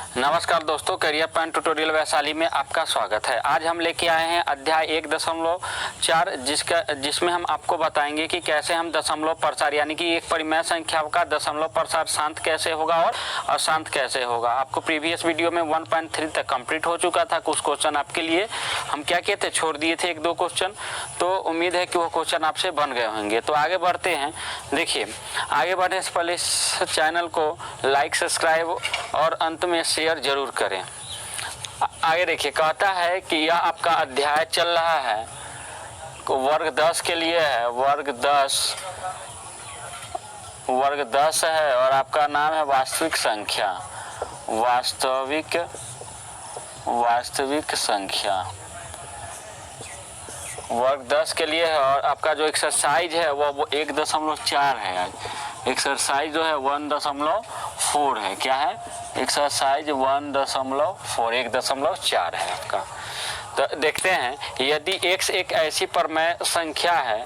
नमस्कार दोस्तों, career point tutorial Vaishali में आपका स्वागत है। आज हम लेके आए हैं अध्याय 1.4 जिसमें हम आपको बताएंगे कि कैसे हम दशमलव प्रसार यानी कि एक परिमेय संख्या का दशमलव प्रसार शांत कैसे होगा और अशांत कैसे होगा। आपको प्रीवियस वीडियो में 1.3 तक कंप्लीट हो चुका था। कुछ क्वेश्चन आपके लिए हम क्या किए थे, छोड़ दिए थे 1-2 क्वेश्चन, तो उम्मीद है कि वो क्वेश्चन आपसे बन गए होंगे। तो आगे बढ़ते हैं। देखिए, आगे बढ़ने से पहले इस चैनल को लाइक, सब्सक्राइब और अंत में शेयर जरूर करें। आगे देखिए, कहता है कि यह आपका अध्याय चल रहा है, वर्ग 10 के लिए है। वर्ग 10 है और आपका नाम है वास्तविक संख्या। वास्तविक संख्या वर्ग 10 के लिए है और आपका जो एक्सरसाइज है वो 1.4 है। एक्सरसाइज जो है 1.4 है। क्या है? एक्सरसाइज 1.4 है आपका। तो देखते हैं, यदि x एक ऐसी परिमेय संख्या है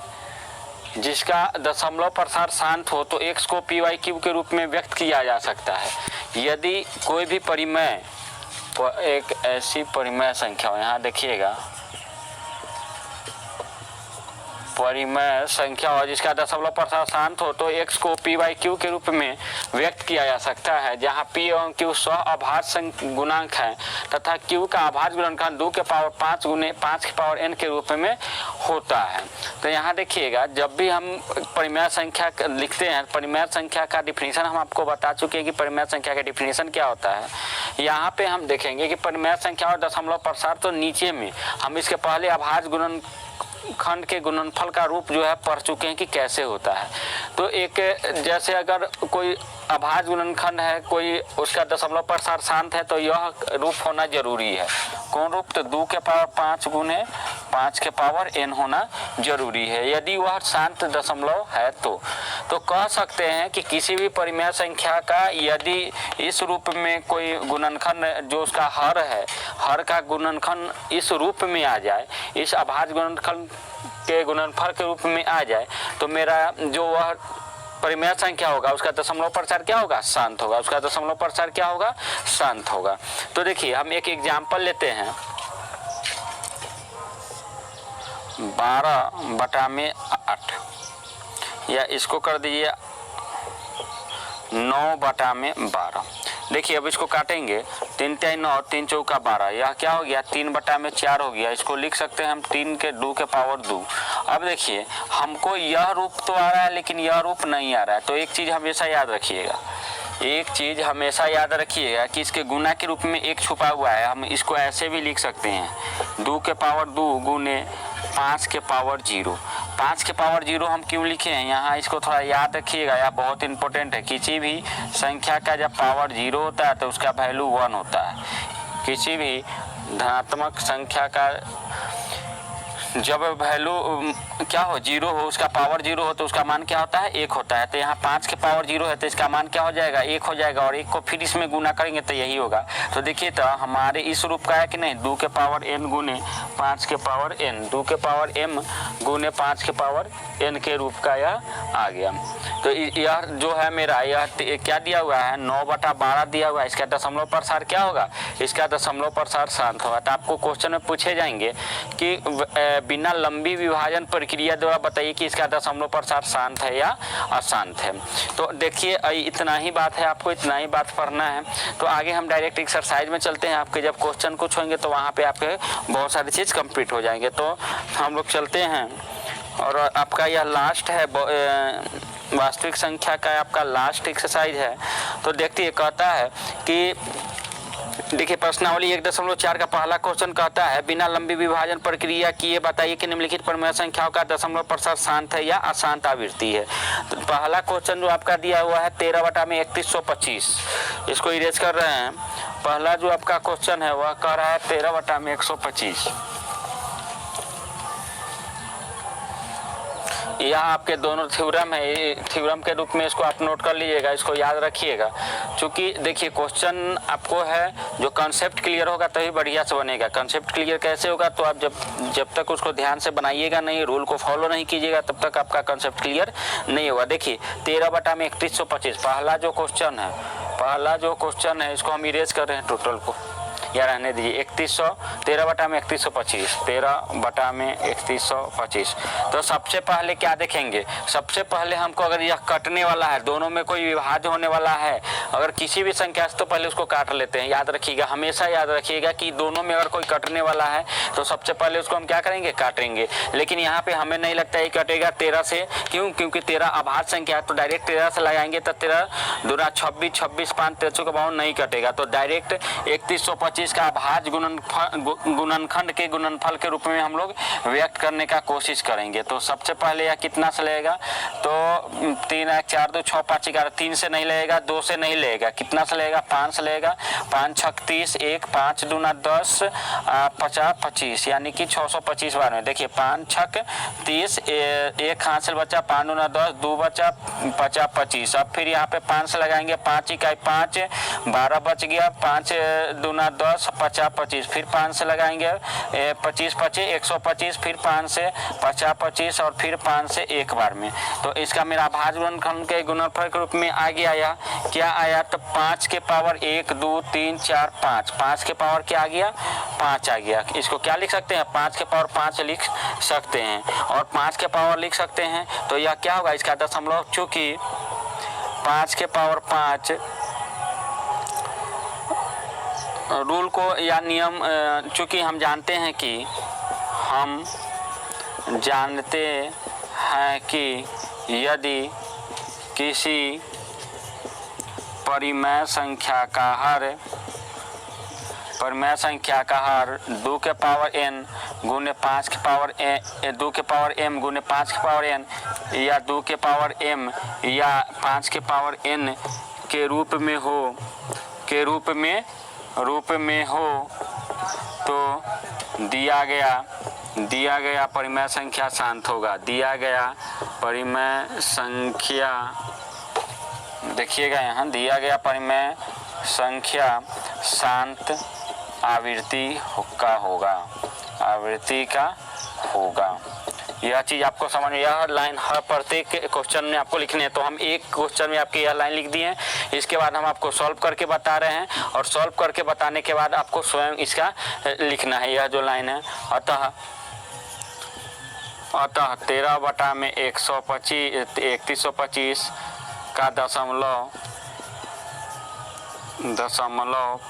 जिसका दशमलव प्रसार शांत हो तो x को py के रूप में व्यक्त किया जा सकता है। यदि कोई भी परिमेय एक ऐसी परिमेय संख्या हो, यहाँ देखिएगा, परिमेय संख्या हो जिसका दशमलव प्रसार शांत हो तो x को py के रूप में व्यक्त किया जा सकता है, जहां p एवं q स्व अभाज्य गुणांक है तथा q का अभाज्य गुणनखंड 2 के पावर 5 गुने 5 के पावर n के रूप में होता है। तो यहाँ देखिएगा, जब भी हम परिमेय संख्या लिखते हैं, परिमेय संख्या का डिफिनीशन हम आपको बता चुके हैं कि परिमेय संख्या का डिफिनीशन क्या होता है। यहाँ पे हम देखेंगे कि परिमेय संख्या और दशमलव प्रसार, तो नीचे में हम इसके पहले अभाज्य गुणनखंड के गुणनफल का रूप जो है पढ़ चुके हैं कि कैसे होता है। तो एक जैसे अगर कोई अभाज्य गुणनखंड है, कोई उसका दशमलव प्रसार शांत है, तो यह रूप होना जरूरी है। कौन रूप? तो 2 के पावर 5 गुने 5 के पावर n होना जरूरी है। यदि वह शांत दशमलव है तो कह सकते हैं कि किसी भी परिमेय संख्या का यदि इस रूप में कोई गुणनखंड जो उसका हर है, हर का गुणनखंड इस रूप में आ जाए, इस अभाज्य गुणनखंड के गुणनफल के रूप में आ जाए, तो मेरा जो वह परिमेय संख्या होगा उसका दशमलव प्रसार क्या होगा? शांत होगा। उसका दशमलव प्रसार क्या होगा? शांत होगा। तो देखिए, हम एक एग्जाम्पल लेते हैं। 12/8 या इसको कर दीजिए 9/12। देखिए, अब इसको काटेंगे, 3 × 9 3 × 4 12, यह क्या हो गया? 3/4 हो गया। इसको लिख सकते हैं हम 3 के 2 के पावर 2। अब देखिए, हमको यह रूप तो आ रहा है लेकिन यह रूप नहीं आ रहा है। तो एक चीज हमेशा याद रखिएगा, कि इसके गुना के रूप में एक छुपा हुआ है। हम इसको ऐसे भी लिख सकते हैं, 2 के पावर 2 गुने 5 के पावर 0। 5 के पावर 0 हम क्यों लिखे हैं यहाँ, इसको थोड़ा याद रखिएगा, यह बहुत इंपॉर्टेंट है। किसी भी संख्या का जब पावर 0 होता है तो उसका वैल्यू 1 होता है। किसी भी धनात्मक संख्या का जब वैल्यू क्या हो, 0 हो, उसका पावर 0 हो तो उसका मान क्या होता है? 1 होता है। तो यहाँ 5 के पावर 0 है तो इसका मान क्या हो जाएगा? 1 हो जाएगा। और 1 को फिर इसमें गुना करेंगे तो यही होगा। तो देखिए, तो हमारे इस रूप का है कि नहीं, 2 के पावर n गुने 5 के पावर n, 2 के पावर m गुने 5 के पावर n के रूप का यह आ गया। तो यह जो है मेरा, यह क्या दिया हुआ है? 9/12 दिया हुआ है। इसका दशमलव प्रसार क्या होगा? इसका दशमलव प्रसार शांत होगा। तो आपको क्वेश्चन में पूछे जाएंगे कि बिना लंबी विभाजन प्रक्रिया द्वारा बताइए कि इसका दशमलव प्रसार शांत है या अशांत है। तो देखिए, इतना ही बात है, आपको इतना ही बात पढ़ना है। तो आगे हम डायरेक्ट एक्सरसाइज में चलते हैं। आपके जब क्वेश्चन कुछ होंगे तो वहाँ पे आपके बहुत सारी चीज़ कंप्लीट हो जाएंगे। तो हम लोग चलते हैं और आपका यह लास्ट है, वास्तविक संख्या का आपका लास्ट एक्सरसाइज है। तो देखिए, कहता है कि देखिए, प्रश्नावली 1.4 का पहला क्वेश्चन कहता है, बिना लंबी विभाजन प्रक्रिया किए बताइए कि निम्नलिखित परिमेय संख्याओं का दशमलव प्रसार शांत है या अशांत आवृत्ति है। तो पहला क्वेश्चन जो आपका दिया हुआ है 13/3125, इसको इरेज कर रहे हैं। पहला जो आपका क्वेश्चन है वह कह रहा है 13/125। यहाँ आपके दोनों थ्योरम है, थ्योरम के रूप में इसको आप नोट कर लीजिएगा, इसको याद रखिएगा। क्योंकि देखिए, क्वेश्चन आपको है जो कंसेप्ट क्लियर होगा तभी बढ़िया से बनेगा। कंसेप्ट क्लियर कैसे होगा? तो आप जब तक उसको ध्यान से बनाइएगा नहीं, रूल को फॉलो नहीं कीजिएगा, तब तक आपका कंसेप्ट क्लियर नहीं होगा। देखिए, 13/3125 पहला जो क्वेश्चन है, पहला जो क्वेश्चन है इसको हम इरेज कर रहे हैं टोटल को, या रहने दीजिए 3100, 13 बटा में 3125, 13 बटा में 3125। तो सबसे पहले क्या देखेंगे, सबसे पहले हमको अगर यह कटने वाला है, दोनों में कोई विभाज्य होने वाला है, अगर किसी भी संख्या से, तो पहले उसको काट लेते हैं। याद रखिएगा, हमेशा याद रखिएगा कि दोनों में अगर कोई कटने वाला है तो सबसे पहले उसको हम क्या करेंगे, काटेंगे। लेकिन यहाँ पे हमें नहीं लगता है कटेगा 13 से, क्यों? क्योंकि 13 अभाज्य संख्या है, तो डायरेक्ट 13 से लगाएंगे तो 13 दूना 26, 26 5 1352 नहीं कटेगा, तो डायरेक्ट 3125 का अभाज्य गुणनखंड के गुणनफल के रूप में हम लोग व्यक्त करने का कोशिश करेंगे। तो सबसे पहले यह कितना से लगेगा, तो 3 1 4 2 6 5 11, 3 से नहीं लगेगा, 2 से नहीं लगेगा, कितना से लगेगा, 5 से लगेगा, 5 6 30, 1 5 दूना 10, 50 25, यानी कि 625 बार में। देखिए 5 6 30, 1 हासिल बचा, 5 दूना 10, 2 बचा, 50 25। अब फिर यहाँ पे 5 से लगाएंगे, 5 इकाई 5, 12 बच गया, 5 दूना 10, 50 25, फिर 5 से लगाएंगे, 25 25 125, फिर 5 से 50 25 और फिर 5 से एक बार में। तो इसका मेरा अभाज्य गुणनखंड के गुणनफल के रूप में आ गया, क्या आया, तो 5 के पावर 1 2 3 4 5, 5 के पावर क्या आ गया, 5 आ गया। इसको क्या लिख सकते हैं, 5 के पावर 5 लिख सकते हैं, और 5 के पावर लिख सकते हैं। तो यह क्या होगा, इसका दशमलव, चूंकि 5 के पावर 5 रूल को या नियम, चूंकि हम जानते हैं कि यदि किसी परिमेय संख्या का हर 2 के पावर n गुने 5 के पावर 2 के पावर m गुने 5 के पावर n या 2 के पावर m या 5 के पावर n के रूप में हो तो दिया गया परिमेय संख्या शांत होगा। दिया गया परिमेय संख्या, देखिएगा यहाँ, दिया गया परिमेय संख्या शांत आवृत्ति का होगा। यह चीज आपको समझ में, यह लाइन हर प्रत्येक क्वेश्चन में आपको लिखने है। तो हम एक क्वेश्चन में आपकी यह लाइन लिख दी है, इसके बाद हम आपको सॉल्व करके बता रहे हैं, और सॉल्व करके बताने के बाद आपको स्वयं इसका लिखना है, यह जो लाइन है। अतः 13 बटा में 3125 का दशमलव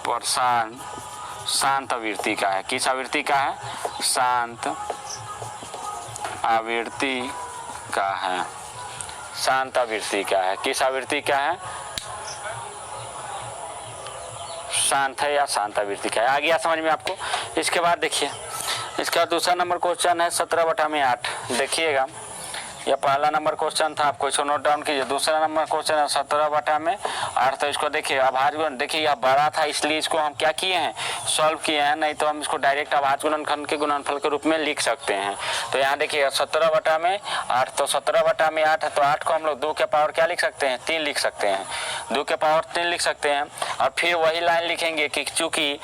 परसेंट शांत आवृत्ति का है। किस आवृत्ति का है, शांत आवृत्ति का है। शांत आवृत्ति का है, किस आवृत्ति का है, शांत है या शांत आवृत्ति का है। आ गया समझ में आपको। इसके बाद देखिए, इसका दूसरा नंबर क्वेश्चन है 17 बटा में 8। देखिएगा, यह पहला नंबर क्वेश्चन था, आपको इसको नोट डाउन कीजिए। दूसरा नंबर क्वेश्चन है 17 बटा में 8। तो इसको देखिए, अभाज्य गुणन, देखिए यह बड़ा था इसलिए इसको हम क्या किए हैं, सॉल्व किए हैं, नहीं तो हम इसको डायरेक्ट अभाज्य गुणनखंड के गुणनफल के रूप में लिख सकते हैं। तो यहाँ देखिए 17 बटा में 8, तो 17 बटा में 8 है, तो 8 को हम लोग 2 के पावर क्या लिख सकते हैं, 3 लिख सकते हैं, 2 के पावर 3 लिख सकते हैं। और फिर वही लाइन लिखेंगे कि चूंकि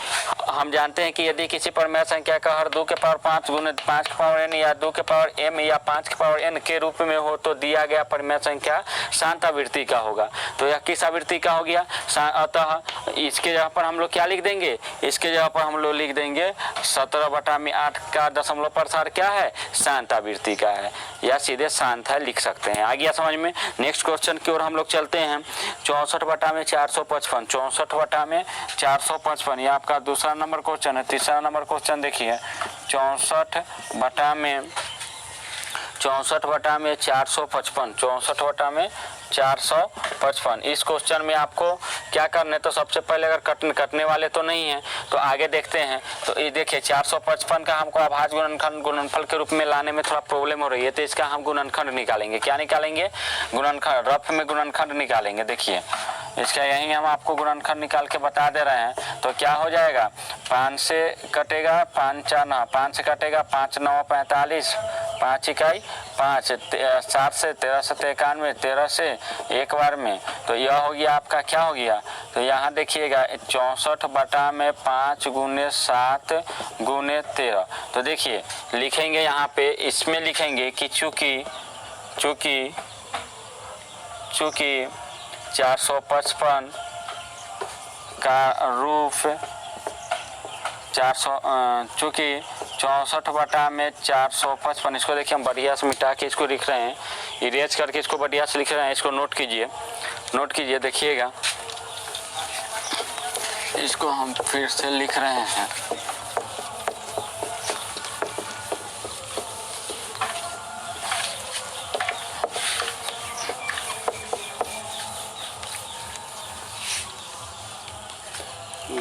हम जानते हैं कि यदि किसी परिमेय संख्या का हर 2 के पावर 5 गुने 5 के पावर n या 2 के पावर m या 5 के पावर n के रूप में हो तो दिया गया परिमेय संख्या शांत आवृत्ति का होगा। तो यह किस आवृत्ति का हो गया, अतः इसके जगह पर हम लोग क्या लिख देंगे, इसके जगह पर हम लोग लिख देंगे 17 बटा में 8 का दशमलव प्रसार क्या है, शांत आवृत्ति का है, या सीधे शांत है लिख सकते हैं। आ गया समझ में। नेक्स्ट क्वेश्चन की ओर हम लोग चलते हैं। 64 बटा में 455, 64 बटा में 455, यह आपका दूसरा नंबर क्वेश्चन है। तीसरा नंबर क्वेश्चन देखिए, 64 बटा में 455, 64 बटा में 455। इस क्वेश्चन में आपको क्या करना है, तो सबसे पहले अगर कटने वाले तो नहीं है तो आगे देखते हैं। तो ये देखिए 455 का हमको अभाज्य गुणनफल के रूप में लाने में थोड़ा प्रॉब्लम हो रही है, तो इसका हम गुणनखंड निकालेंगे। क्या निकालेंगे, गुणनखंड, रफ में गुणनखंड निकालेंगे। देखिए इसका यही हम आपको गुणनखंड निकाल के बता दे रहे हैं। तो क्या हो जाएगा, 5 से कटेगा 5 4 9, 5 से कटेगा 5 9 45, 5 इकाई 5, 7 से 13 से 91, 13 से एक बार में। तो यह हो गया आपका, क्या हो गया, तो यहाँ देखिएगा 64 बटा में 5 गुने 7 गुने 13। तो देखिए लिखेंगे यहाँ पे, इसमें लिखेंगे कि चूंकि 455 का रूप 400 चूँकि 64 बटा में 455, इसको देखिए हम बढ़िया से मिटा के इसको लिख रहे हैं, इरेज करके इसको बढ़िया से लिख रहे हैं। इसको नोट कीजिए देखिएगा, इसको हम फिर से लिख रहे हैं।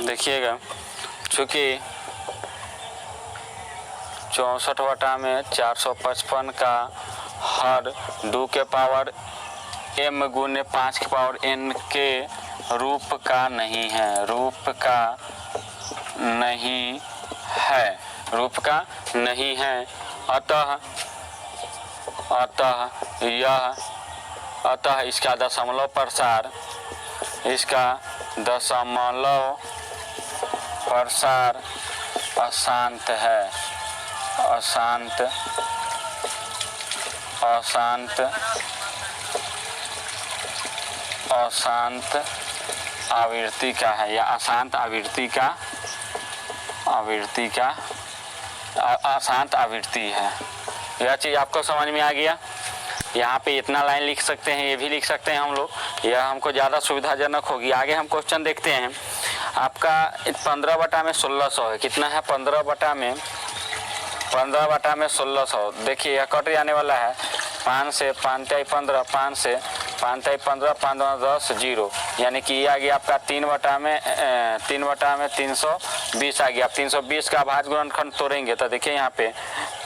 देखिएगा, चूँकि 64 बटा में 455 का हर 2 के पावर m गुने 5 के पावर n के रूप का नहीं है, रूप का नहीं है। अतः इसका दशमलव प्रसार अशांत है, अशांत आवृत्ति का है, या अशांत आवृत्ति है। यह चीज़ आपको समझ में आ गया। यहाँ पे इतना लाइन लिख सकते हैं, ये भी लिख सकते हैं हम लोग, यह हमको ज़्यादा सुविधाजनक होगी। आगे हम क्वेश्चन देखते हैं। आपका 15 बटा में 1600 है, कितना है 15 बटा में 1600। देखिए यह कट जाने वाला है, 5 से 5 × 15, 5 से 5 × 15, 5 × 10 0, यानी कि ये आ गया आपका 3 बटा में 320 आ गया। आप 320 का अभाज्य गुणनखंड तोड़ेंगे तो देखिए यहाँ पे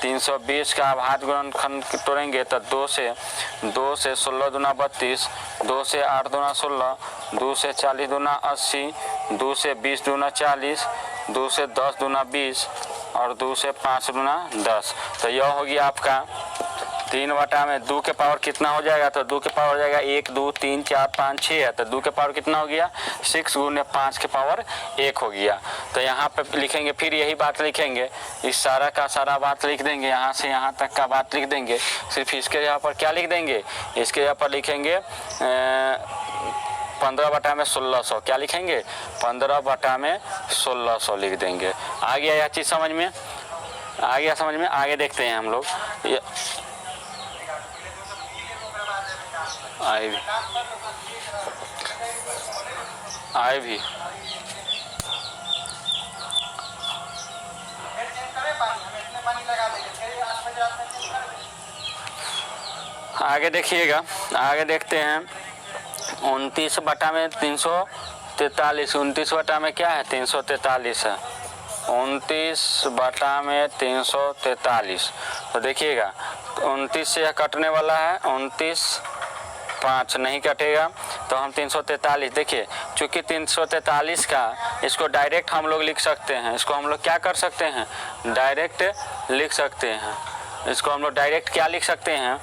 320 का अभाज्य गुणनखंड तोड़ेंगे तो 2 से 16 दूना 32, 2 से 8 दूना 16, 2 से 40 दूना 80, 2 से 20 दूना 40, 2 से 10 दूना 20 और 2 से 5 दूना 10। तो यह हो गया आपका 3 बटा में 2 के पावर कितना हो जाएगा, तो 2 के पावर हो जाएगा 1 2 3 4 5 6 है, तो 2 के पावर कितना हो गया 6 गुने 5 के पावर 1 हो गया। तो यहाँ पे लिखेंगे, फिर यही बात लिखेंगे, इस सारा का सारा बात लिख देंगे, यहाँ से यहाँ तक का बात लिख देंगे। सिर्फ इसके यहाँ पर क्या लिख देंगे, इसके यहाँ पर लिखेंगे 15 बटा में 1600, क्या लिखेंगे 15 बटा में 1600 लिख देंगे। आ गया यह चीज़ समझ में, आगे देखते हैं हम लोग। आए भी आगे देखिएगा, आगे देखते हैं। 29 बटा में 343, 29 बटा में क्या है 343 है, 29 बटा में 343। तो देखिएगा 29 से यह कटने वाला है, 29 5 नहीं कटेगा, तो हम 343। देखिए चूँकि 343 का इसको डायरेक्ट हम लोग लिख सकते हैं, इसको हम लोग क्या कर सकते हैं, डायरेक्ट लिख सकते हैं। इसको हम लोग डायरेक्ट क्या लिख सकते हैं,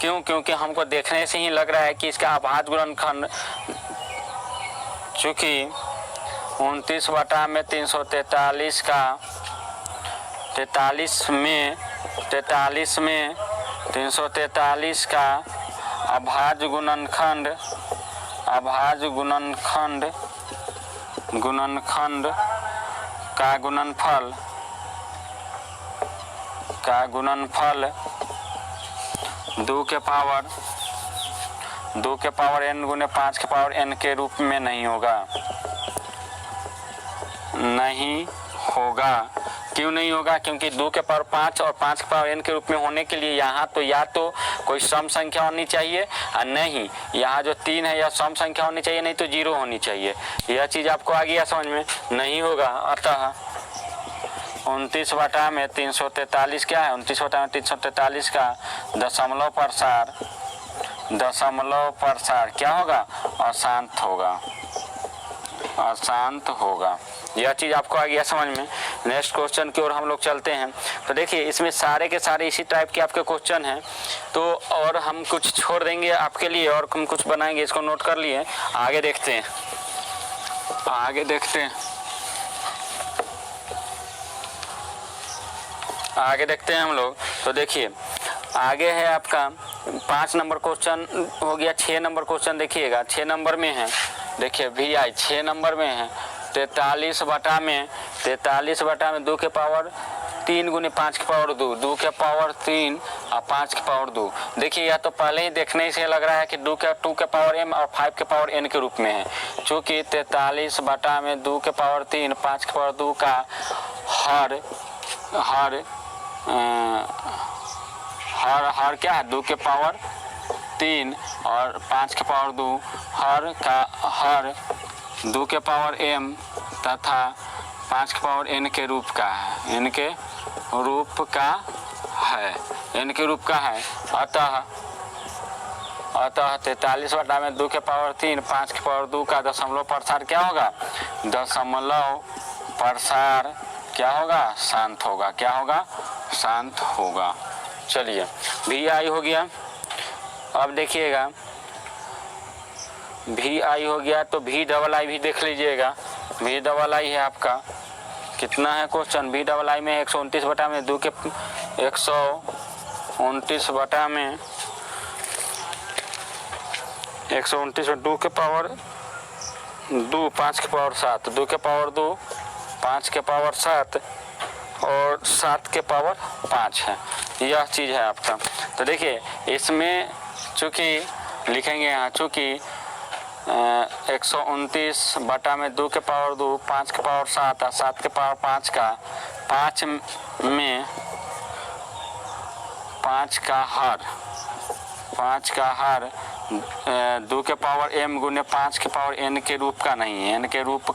क्यों, क्योंकि हमको देखने से ही लग रहा है कि इसका अभाज्य गुणनखंड, चूँकि 29 बटा में 343 का 43 में 343 का अभाज्य गुणनखंड का गुणनफल 2 के पावर n गुने 5 के पावर n के रूप में नहीं होगा। क्यों नहीं होगा, क्योंकि 2 के पावर 5 और 5 के पावर n के रूप में होने के लिए यहाँ तो या तो कोई सम संख्या होनी चाहिए और नहीं, यहाँ जो 3 है यह सम संख्या होनी चाहिए, नहीं तो 0 होनी चाहिए। यह चीज़ आपको आ गया समझ में, नहीं होगा। अतः 29 बटा में 343 क्या है, 29 बटा में 343 का दशमलव प्रसार क्या होगा, अशांत होगा। यह चीज़ आपको आ गया समझ में। नेक्स्ट क्वेश्चन की ओर हम लोग चलते हैं। तो देखिए इसमें सारे के सारे इसी टाइप के आपके क्वेश्चन हैं, तो और हम कुछ छोड़ देंगे आपके लिए और हम कुछ बनाएंगे, इसको नोट कर लिए। आगे देखते हैं हम लोग। तो देखिए आगे है आपका 5 नंबर क्वेश्चन हो गया, 6 नंबर क्वेश्चन देखिएगा 6 नंबर में है। देखिए VI 6 नंबर में है, 43 बटा में 2 के पावर 3 गुने 5 के पावर 2, 2 के पावर 3 और 5 के पावर 2। देखिए या तो पहले ही देखने से लग रहा है कि 2 के पावर m और 5 के पावर n के रूप में है, चूँकि 43 बटा में 2 के पावर 3 5 के पावर 2 का हर क्या है 2 के पावर 3 और 5 के पावर 2 हर 2 के पावर m तथा 5 के पावर n के रूप का है, n के रूप का है। अतः 43 बटा में 2 के पावर 3 5 के पावर 2 का दशमलव प्रसार क्या होगा? दशमलव प्रसार क्या होगा? शांत होगा। क्या होगा? शांत होगा। चलिए भी आई हो गया। अब देखिएगा भी आई हो गया तो भी डबल आई भी देख लीजिएगा। भी डबल आई है आपका कितना है क्वेश्चन? भी डबल आई में 129 बटा में 2 के 129 बटा में 129 में 2 के पावर 2 5 के पावर 7, 2 के पावर 2 5 के पावर 7 और 7 के पावर 5 है। यह चीज़ है आपका। तो देखिए इसमें चूँकि लिखेंगे यहाँ चूँकि 129 बटा में 2 के पावर 2 5 के पावर 7 और 7 के पावर 5 का 5 में 5 का हर 2 के पावर m गुने 5 के पावर n के रूप का नहीं है, n के रूप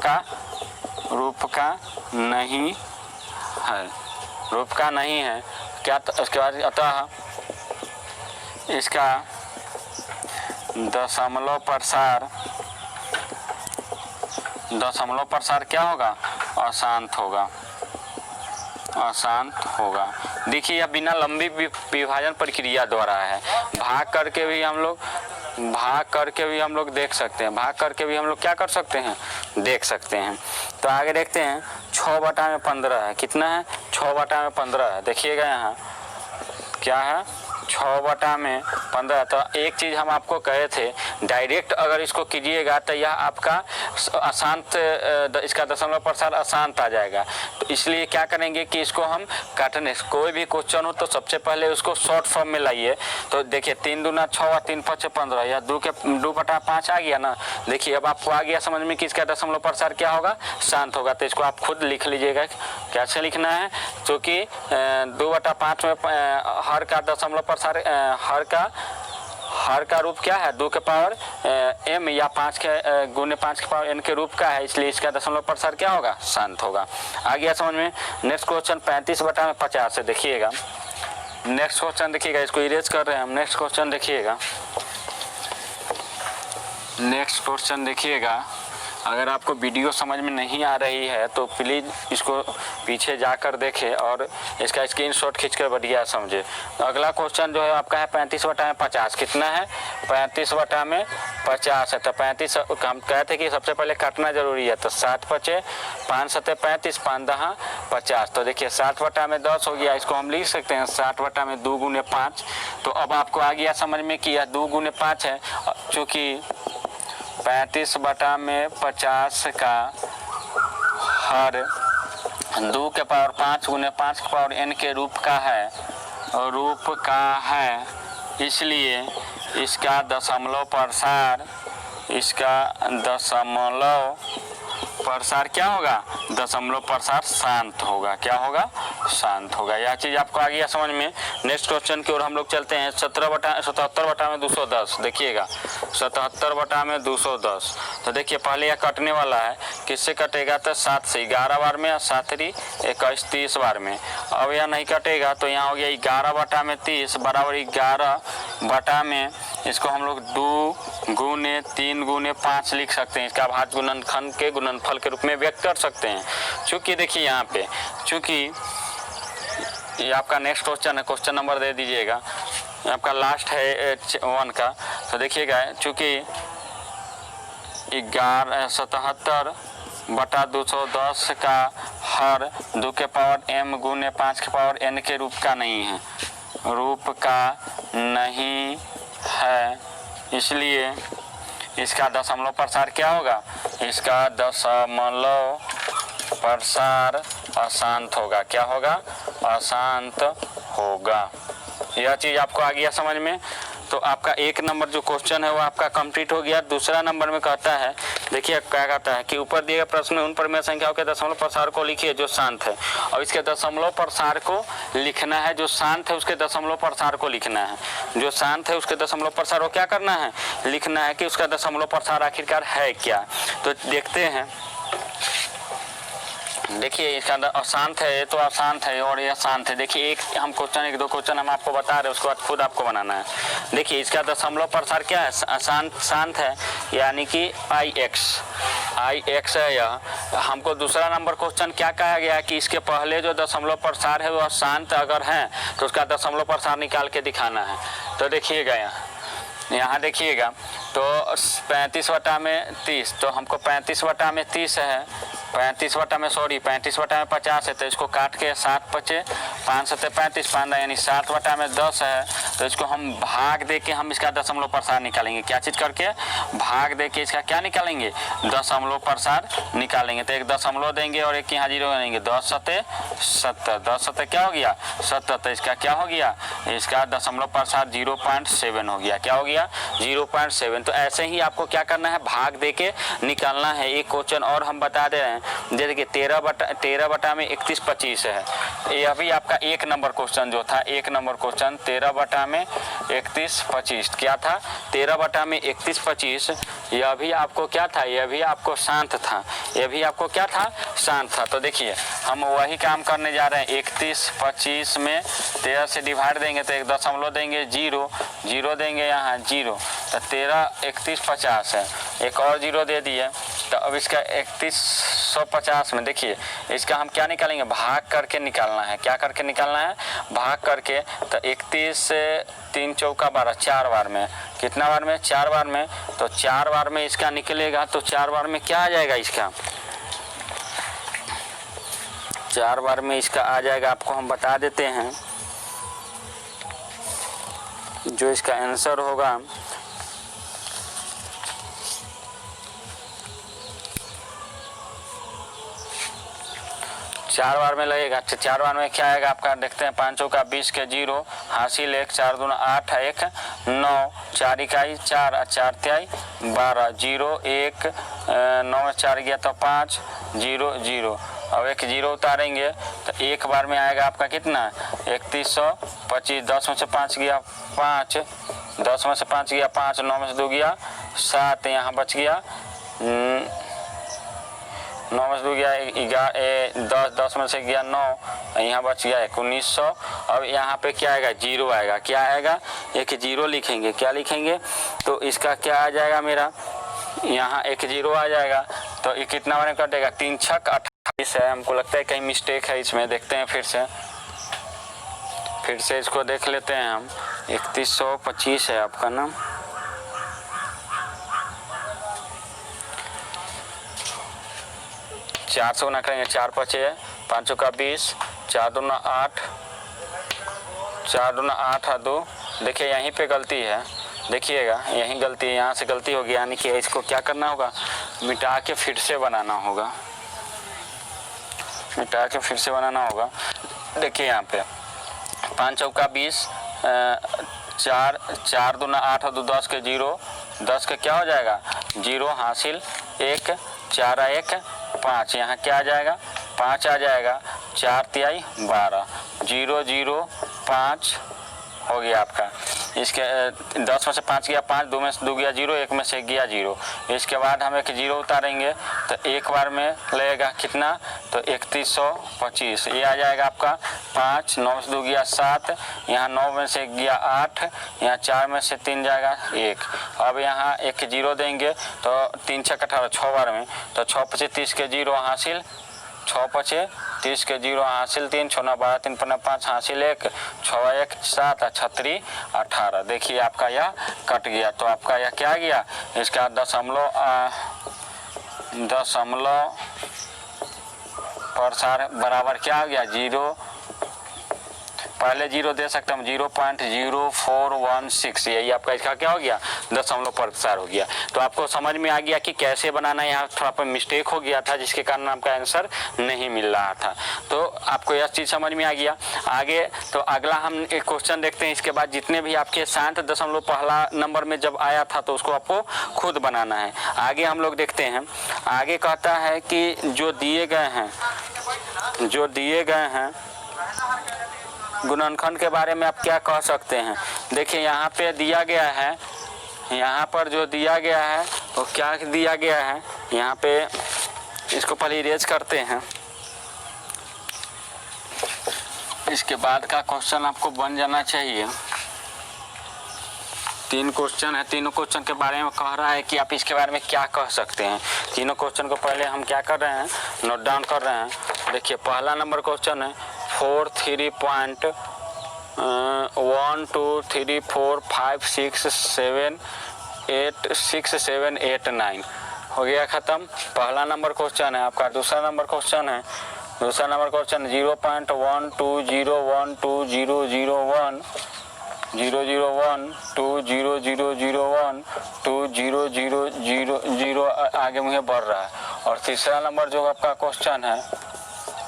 का नहीं है क्या? उसके बाद अतः इसका दशमलव प्रसार क्या होगा? अशांत होगा। देखिए यह बिना लंबी विभाजन प्रक्रिया द्वारा है। भाग करके भी हम लोग देख सकते हैं। भाग करके भी हम लोग क्या कर सकते हैं? देख सकते हैं। तो आगे देखते हैं 6 बटा में 15 है। कितना है? 6 बटा में 15 है। देखिएगा यहाँ क्या है? 6 बटा में 15। तो एक चीज़ हम आपको कहे थे, डायरेक्ट अगर इसको कीजिएगा तो यह आपका अशांत, इसका दशमलव प्रसार अशांत आ जाएगा। तो इसलिए क्या करेंगे कि इसको हम काटने, कोई भी क्वेश्चन हो तो सबसे पहले उसको शॉर्ट फॉर्म में लाइए। तो देखिए 3 दूना 6 और 3 5 15, या 2 बटा 5 आ गया ना। देखिए अब आपको आ गया समझ में कि इसका दशमलव प्रसार क्या होगा? शांत होगा। तो इसको आप खुद लिख लीजिएगा कैसे लिखना है। क्योंकि 2 बटा 5 में हर का दशमलव प्रसार हर का रूप क्या है? 2 के पावर m या 5 के गुने 5 के पावर n के रूप का है, इसलिए इसका दशमलव प्रसार क्या होगा? शांत होगा। आ गया समझ में। नेक्स्ट क्वेश्चन 35 बटा में 50 है। देखिएगा नेक्स्ट क्वेश्चन, देखिएगा इसको इरेज कर रहे हैं हम। नेक्स्ट क्वेश्चन देखिएगा। अगर आपको वीडियो समझ में नहीं आ रही है तो प्लीज़ इसको पीछे जाकर देखें और इसका स्क्रीनशॉट खींचकर बढ़िया समझे। अगला क्वेश्चन जो है आपका है 35 बटा में 50। कितना है? 35 बटा में 50 है। तो 35 हम कहते हैं कि सबसे पहले काटना जरूरी है। तो 7 बचे 5 7 35 5 10 50। तो देखिए 7 बटा में 10 हो गया। इसको हम लिख सकते हैं 7 बटा में 2 गुने 5। तो अब आपको आ गया समझ में कि यह 2 गुने 5 है। चूँकि 35 बटा में 50 का हर 2 के पावर 5 गुने 5 के पावर n के रूप का है, इसलिए इसका दशमलव प्रसार क्या होगा? दशमलव प्रसार शांत होगा। क्या होगा? शांत होगा। यह चीज़ आपको आ गया समझ में। नेक्स्ट क्वेश्चन की ओर हम लोग चलते हैं। 77 बटा में 210। देखिएगा 77 बटा में 210। तो देखिए पहले यह कटने वाला है। किससे कटेगा? तो 7 से 11 बार में और 7 21 30 बार में। अब यह नहीं कटेगा तो यहाँ हो गया 11 बटा में 30 बराबर 11 बटा में, इसको हम लोग 2 गुने 3 गुने 5 लिख सकते हैं। इसका भाज्य गुणनखंड के गुणनफल के रूप में व्यक्त कर सकते हैं। चूँकि देखिए यहाँ पे चूँकि ये आपका नेक्स्ट क्वेश्चन है, क्वेश्चन नंबर दे दीजिएगा, आपका लास्ट है 1 का। तो देखिएगा चूँकि 77 बटा 210 का हर 2 के पावर m गुने 5 के पावर n के रूप का नहीं है, इसलिए इसका दशमलव प्रसार क्या होगा, इसका दशमलव प्रसार अशांत होगा। क्या होगा, अशांत होगा। यह चीज़ आपको आ गया समझ में। तो आपका एक नंबर जो क्वेश्चन है वो आपका कंप्लीट हो गया। दूसरा नंबर में कहता है, देखिए क्या कहता है कि ऊपर दिए गए प्रश्न में उन परिमेय संख्याओं के दशमलव प्रसार को लिखिए जो शांत है, और इसके दशमलव प्रसार को लिखना है। जो शांत है उसके दशमलव प्रसार को लिखना है, जो शांत है उसके दशमलव प्रसार को क्या करना है, लिखना है कि उसका दशमलव प्रसार आखिरकार है क्या। तो देखते हैं, देखिए इसका अशांत है, ये तो अशांत है और ये शांत है। देखिए एक हम क्वेश्चन, एक दो क्वेश्चन हम आपको बता रहे हैं, उसके बाद खुद आपको बनाना है। देखिए इसका दशमलव प्रसार क्या है, शांत है, यानी कि IX है यह। हमको दूसरा नंबर क्वेश्चन क्या कहा गया है कि इसके पहले जो दशमलव प्रसार है वह शांत अगर है तो उसका दशमलव प्रसार निकाल के दिखाना है। तो देखिएगा यहाँ देखिएगा, तो 35/30, तो हमको 35/30 है, 35/50 है, तो इसको काट के 7 बचे 5 7 35 5 यानी 7/10 है। तो इसको हम भाग दे के हम इसका दशमलव प्रसार निकालेंगे। क्या चीज़ करके, भाग दे के इसका क्या निकालेंगे, दशमलव प्रसार निकालेंगे। तो एक दशमलव देंगे और एक यहाँ 0 देंगे, 10 7 70, 10 7 क्या हो गया 70। तो इसका क्या हो गया, इसका दशमलव प्रसार 0.7 हो गया। क्या हो गया, 0.7। तो ऐसे ही आपको क्या करना है, भाग दे के निकालना है। एक क्वेश्चन और हम बता दे रहे हैं, जैसे कि 13 में 31 25 है। यह भी आपका एक नंबर क्वेश्चन जो था, एक नंबर क्वेश्चन 13 में 31 25 क्या था, 13 में 31 25। यह भी आपको क्या था, यह भी आपको शांत था, यह भी आपको क्या था, शांत था। तो देखिए हम वही काम करने जा रहे हैं। 31 25 में 13 से डिवाइड देंगे तो एक दशमलव देंगे, 0 देंगे यहाँ 0। तो 13 31 50 है, एक और 0 दे दिए। तो अब इसका 3150 में देखिए इसका हम क्या निकालेंगे, भाग करके निकालना है। क्या करके निकालना है, भाग करके। तो 31 से 3 चौका 12, 4 बार में, कितना बार में, 4 बार में। तो 4 बार में इसका निकलेगा, तो 4 बार में क्या आ जाएगा, इसका 4 बार में इसका आ जाएगा, आपको हम बता देते हैं जो इसका आंसर होगा। चार बार में लगेगा, 4 बार में क्या आएगा आपका, देखते हैं। 5 चौका 20 के 0 हासिल 1, 4 दूना 8 1 9, 4 इकाई 4 4 तिहाई 12, 0 1 9 में 4 गया तो 5 0 0। अब एक 0 उतारेंगे तो एक बार में आएगा आपका कितना, 3125। 10 में से 5 गया 5, 10 में से 5 गया 5, 9 में से 2 गया 7, यहाँ बच गया 9 में से 2 गया 10, 10 में से गया 9, यहाँ बच गया 1900। अब यहाँ पे क्या आएगा, 0 आएगा। क्या आएगा, एक 0 लिखेंगे। क्या लिखेंगे, तो इसका क्या आ जाएगा, मेरा यहाँ एक 0 आ जाएगा। तो ये कितना बार में कटेगा, 3 छक 28 है। हमको लगता है कहीं मिस्टेक है इसमें, देखते हैं फिर से इसको देख लेते हैं हम। 3125 है आपका नाम, चार से गुना करेंगे, 4 5 5 चौका 20, 4 दूना 8, 4 दूना 8 और 2। देखिए यहीं पे गलती है, देखिएगा यहीं गलती है, यहाँ से गलती होगी, यानी कि इसको क्या करना होगा, मिटा के फिर से बनाना होगा, मिटा के फिर से बनाना होगा। देखिए यहाँ पे 5 चौका 20, 4 दूना 8 और 2 10 के 0, 10 के क्या हो जाएगा 0 हासिल 1, 4 1 5, यहाँ क्या आ जाएगा 5 आ जाएगा, 4 तिहाई 12, 0 0 5 हो गया आपका। इसके 10 में से 5 गया 5, 2 में से 2 गया 0, 1 में से गया 0। इसके बाद हम एक 0 उतारेंगे तो एक बार में लगेगा कितना, तो 3125। ये आ जाएगा आपका 5, 9 में से 2 गया 7, यहाँ 9 में से गया 8, यहाँ 4 में से 3 जाएगा 1। अब यहाँ एक 0 देंगे तो 3 6 18 6 बार में, तो 6 5 30 के 0 हासिल, 6 5 30 के 0 हासिल 3, 6 9 12 3 15 5 हासिल 1, 6 1 7 36 18। देखिए आपका यह कट गया। तो आपका यह क्या गया, इसका दशमलव प्रसार बराबर क्या आ गया, 0 पहले 0 दे सकते हैं हम, 0.0416, यही आपका इसका क्या हो गया, दशमलव प्रसार हो गया। तो आपको समझ में आ गया कि कैसे बनाना है। यहाँ थोड़ा पर मिस्टेक हो गया था जिसके कारण आपका आंसर नहीं मिल रहा था। तो आपको यह चीज़ समझ में आ गया। आगे तो अगला हम एक क्वेश्चन देखते हैं। इसके बाद जितने भी आपके 60 दशमलव पहला नंबर में जब आया था तो उसको आपको खुद बनाना है। आगे हम लोग देखते हैं। आगे कहता है कि जो दिए गए हैं गुणनखंड के बारे में आप क्या कह सकते हैं। देखिए यहाँ पे दिया गया है, यहाँ पर जो दिया गया है वो क्या दिया गया है, यहाँ पे इसको पहले इरेज करते हैं। इसके बाद का क्वेश्चन आपको बन जाना चाहिए। 3 क्वेश्चन है, तीनों क्वेश्चन के बारे में कह रहा है कि आप इसके बारे में क्या कह सकते हैं। तीनों क्वेश्चन को पहले हम क्या कर रहे हैं, नोट डाउन कर रहे हैं। देखिए पहला नंबर क्वेश्चन है 4 3.1 2 3 4 5 6 7 8 6 7 8 9 हो गया ख़त्म। पहला नंबर क्वेश्चन है आपका। दूसरा नंबर क्वेश्चन है 0.12012001 2001 001 20001 2000 आगे मुझे बढ़ रहा है। और तीसरा नंबर जो आपका क्वेश्चन है,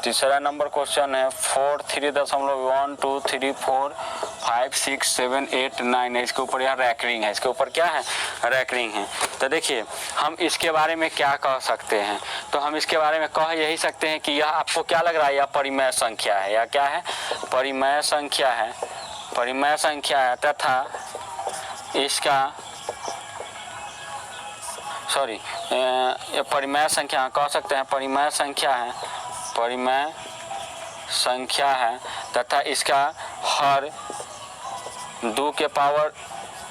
तीसरा नंबर क्वेश्चन है 4 3.1 2 3 4 5 6 7 8 9 है। इसके ऊपर यह रैकरिंग है, इसके ऊपर क्या है, रैकरिंग है। तो देखिए हम इसके बारे में क्या कह सकते हैं। तो हम इसके बारे में कह यही सकते हैं कि यह आपको क्या लग रहा है, यह परिमेय संख्या है। या क्या है, परिमेय संख्या है, परिमेय संख्या है। तथा इसका परिमेय संख्या कह सकते हैं, परिमेय संख्या है, परिमेय संख्या है। तथा इसका हर 2 के पावर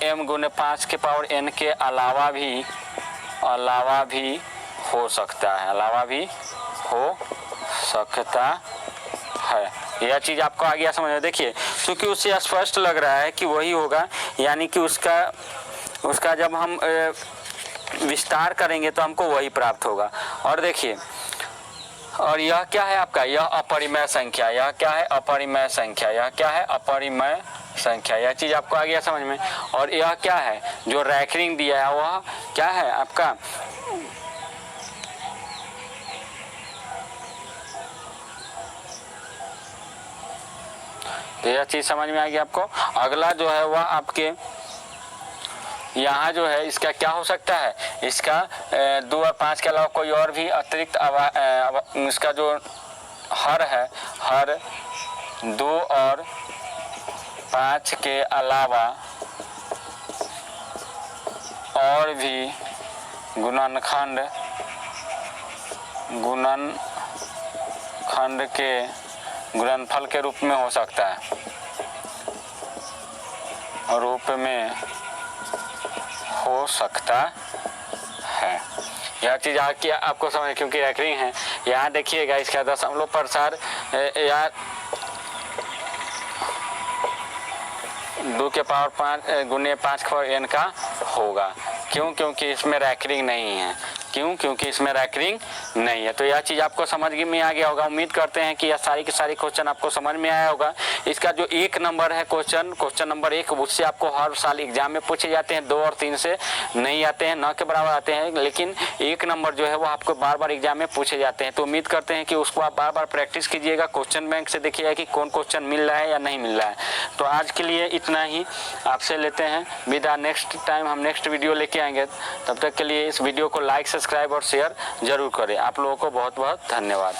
m गुने 5 के पावर n के अलावा भी हो सकता है, अलावा भी हो सकता है। यह चीज़ आपको आ गया समझ में। देखिए क्योंकि उससे स्पष्ट लग रहा है कि वही होगा, यानी कि उसका जब हम विस्तार करेंगे तो हमको वही प्राप्त होगा। और देखिए, और यह क्या है आपका, यह अपरिमेय संख्या, यह क्या है, अपरिमेय संख्या, यह क्या है, अपरिमेय संख्या। यह चीज़ आपको आ गया समझ में। और यह क्या है, जो रैकरिंग दिया है वह क्या है आपका, तो यह चीज़ समझ में आ गई आपको। अगला जो है वह आपके यहाँ जो है इसका क्या हो सकता है, इसका 2 और 5 के अलावा कोई और भी अतिरिक्त इसका जो हर है, हर 2 और 5 के अलावा और भी गुणनखंड के गुणनफल के रूप में हो सकता है, रूप में हो सकता है। यह चीज़ आके आपको समझ, क्योंकि रैकरिंग है। यहाँ देखिएगा इसका दशमलव प्रसार या 2 के पावर 5 गुने 5 के पावर n का होगा। क्यों, क्योंकि इसमें रैकरिंग नहीं है। क्यों, क्योंकि इसमें रैकरिंग नहीं है। तो यह चीज़ आपको समझ में आ गया होगा। उम्मीद करते हैं कि यह सारी के सारी क्वेश्चन आपको समझ में आया होगा। इसका जो 1 नंबर है क्वेश्चन नंबर 1, उससे आपको हर साल एग्जाम में पूछे जाते हैं। 2 और 3 से नहीं आते हैं, न के बराबर आते हैं, लेकिन 1 नंबर जो है वो आपको बार बार एग्जाम में पूछे जाते हैं। तो उम्मीद करते हैं कि उसको आप बार बार प्रैक्टिस कीजिएगा। क्वेश्चन बैंक से देखिएगा कि कौन क्वेश्चन मिल रहा है या नहीं मिल रहा है। तो आज के लिए इतना ही, आपसे लेते हैं विदा। नेक्स्ट टाइम हम नेक्स्ट वीडियो लेके आएंगे। तब तक के लिए इस वीडियो को लाइक, सब्सक्राइब और शेयर जरूर करें। आप लोगों को बहुत बहुत धन्यवाद।